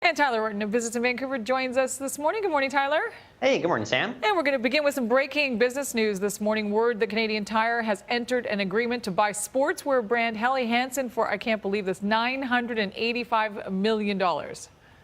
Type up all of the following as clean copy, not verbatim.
And Tyler Orton of Business in Vancouver joins us this morning. Good morning, Tyler. Hey, good morning, Sam. And we're going to begin with some breaking business news this morning. Word that Canadian Tire has entered an agreement to buy sportswear brand Helly Hansen for, I can't believe this, $985 million.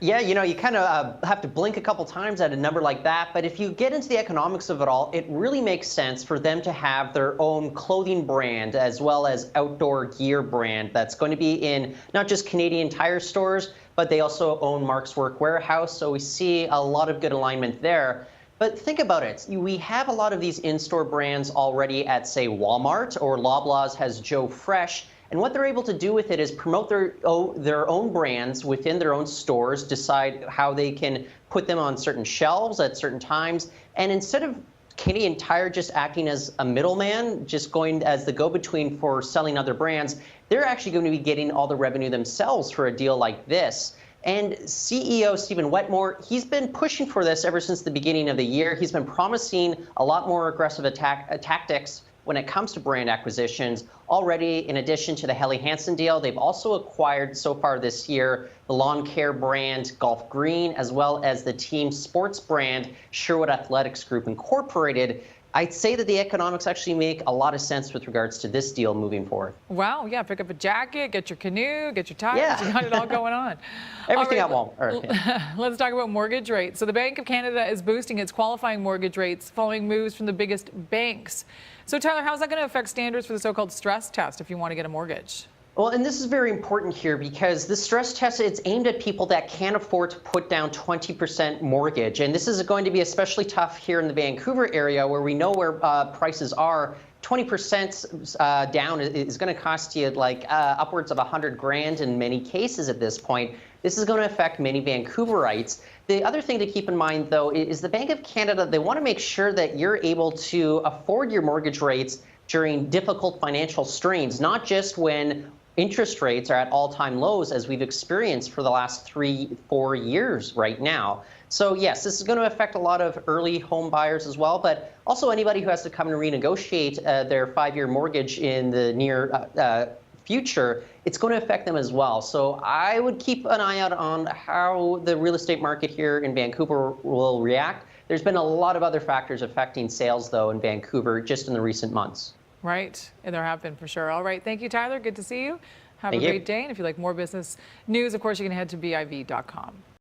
Yeah, you kind of have to blink a couple times at a number like that. But if you get into the economics of it all, it really makes sense for them to have their own clothing brand as well as outdoor gear brand that's going to be in not just Canadian Tire stores, but they also own Mark's Work Wearhouse. So we see a lot of good alignment there. But think about it. We have a lot of these in-store brands already at, say, Walmart, or Loblaws has Joe Fresh. And what they're able to do with it is promote their own brands within their own stores, decide how they can put them on certain shelves at certain times. And instead of Canadian Tire just acting as a middleman, just going as the go-between for selling other brands, they're actually going to be getting all the revenue themselves for a deal like this. And CEO Stephen Wetmore, he's been pushing for this ever since the beginning of the year. He's been promising a lot more aggressive tactics when it comes to brand acquisitions. Already, in addition to the Helly Hansen deal, they've also acquired so far this year the lawn care brand Golf Green, as well as the team sports brand Sherwood Athletics Group Incorporated. I'd say that the economics actually make a lot of sense with regards to this deal moving forward. Wow, yeah, pick up a jacket, get your canoe, get your tires, Yeah. you got it all going on. Everything All right, at Walmart. Yeah. Let's talk about mortgage rates. So the Bank of Canada is boosting its qualifying mortgage rates following moves from the biggest banks. So Tyler, how's that going to affect standards for the so-called stress test if you want to get a mortgage? Well, and this is very important here because the stress test, it's aimed at people that can't afford to put down 20% mortgage. And this is going to be especially tough here in the Vancouver area where we know where prices are. 20% down is going to cost you like upwards of $100,000 in many cases at this point. This is going to affect many Vancouverites. The other thing to keep in mind, though, is the Bank of Canada, they want to make sure that you're able to afford your mortgage rates during difficult financial strains, not just when interest rates are at all-time lows, as we've experienced for the last 3-4 years right now. So yes, this is going to affect a lot of early home buyers as well, but also anybody who has to come and renegotiate their 5-year mortgage in the near future, it's going to affect them as well. So I would keep an eye out on how the real estate market here in Vancouver will react. There's been a lot of other factors affecting sales, though, in Vancouver just in the recent months. Right, and there have been for sure. All right, thank you, Tyler. Good to see you. Have a great day. And if you like more business news, of course, you can head to BIV.com.